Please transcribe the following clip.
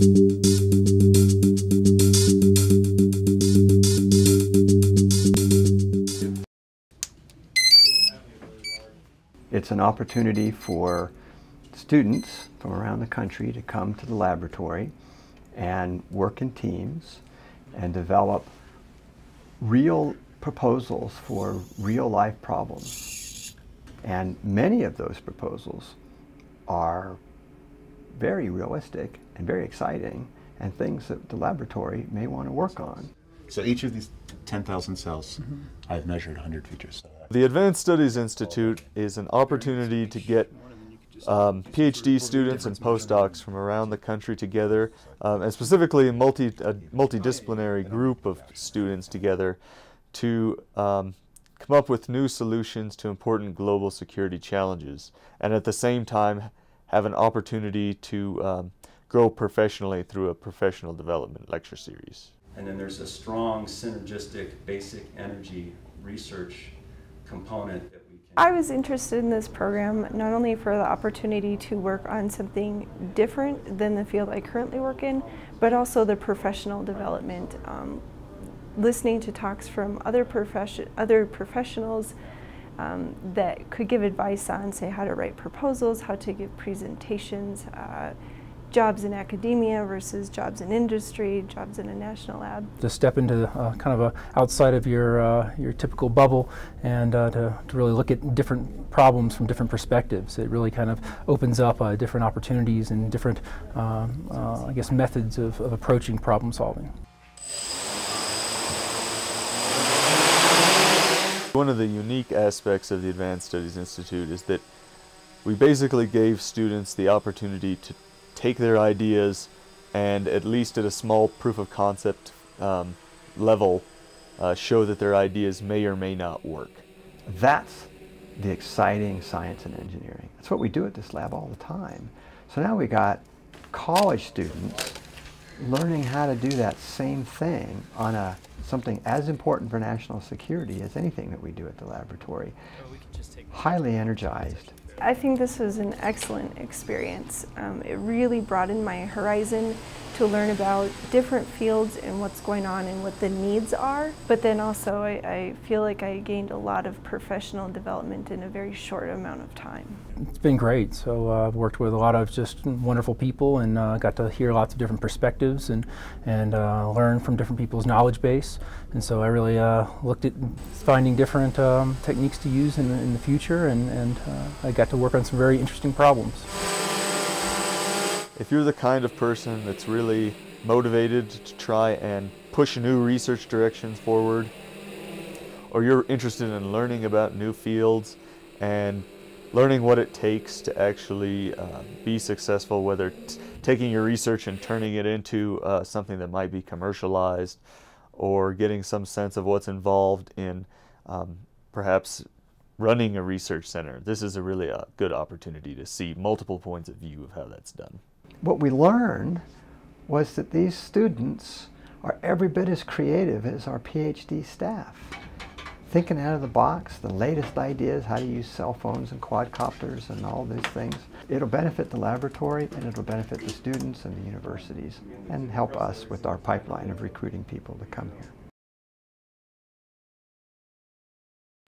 It's an opportunity for students from around the country to come to the laboratory and work in teams and develop real proposals for real-life problems. And many of those proposals are very realistic and very exciting and things that the laboratory may want to work on. So each of these 10,000 cells, I've measured 100 features. The Advanced Studies Institute is an opportunity to get PhD students and postdocs from around the country together, and specifically a multidisciplinary group of students together to come up with new solutions to important global security challenges, and at the same time have an opportunity to grow professionally through a professional development lecture series. And then there's a strong synergistic basic energy research component that we can... I was interested in this program not only for the opportunity to work on something different than the field I currently work in, but also the professional development. Listening to talks from other professionals that could give advice on, say, how to write proposals, how to give presentations, jobs in academia versus jobs in industry, jobs in a national lab. To step into kind of outside of your typical bubble and to really look at different problems from different perspectives. It really kind of opens up different opportunities and different, I guess, methods of approaching problem solving. One of the unique aspects of the Advanced Studies Institute is that we basically gave students the opportunity to take their ideas and, at least at a small proof of concept level, show that their ideas may or may not work. That's the exciting science and engineering. That's what we do at this lab all the time. So now we got college students learning how to do that same thing on something as important for national security as anything that we do at the laboratory. Highly energized. I think this was an excellent experience. It really broadened my horizon to learn about different fields and what's going on and what the needs are. But then also I feel like I gained a lot of professional development in a very short amount of time. It's been great. So I've worked with a lot of just wonderful people and got to hear lots of different perspectives and learn from different people's knowledge base. And so I really looked at finding different techniques to use in the future, and I got to work on some very interesting problems. If you're the kind of person that's really motivated to try and push new research directions forward, or you're interested in learning about new fields and learning what it takes to actually be successful, whether taking your research and turning it into something that might be commercialized, or getting some sense of what's involved in perhaps running a research center, this is a really good opportunity to see multiple points of view of how that's done. What we learned was that these students are every bit as creative as our PhD staff. Thinking out of the box, the latest ideas, how to use cell phones and quadcopters and all these things. It'll benefit the laboratory, and it'll benefit the students and the universities, and help us with our pipeline of recruiting people to come here.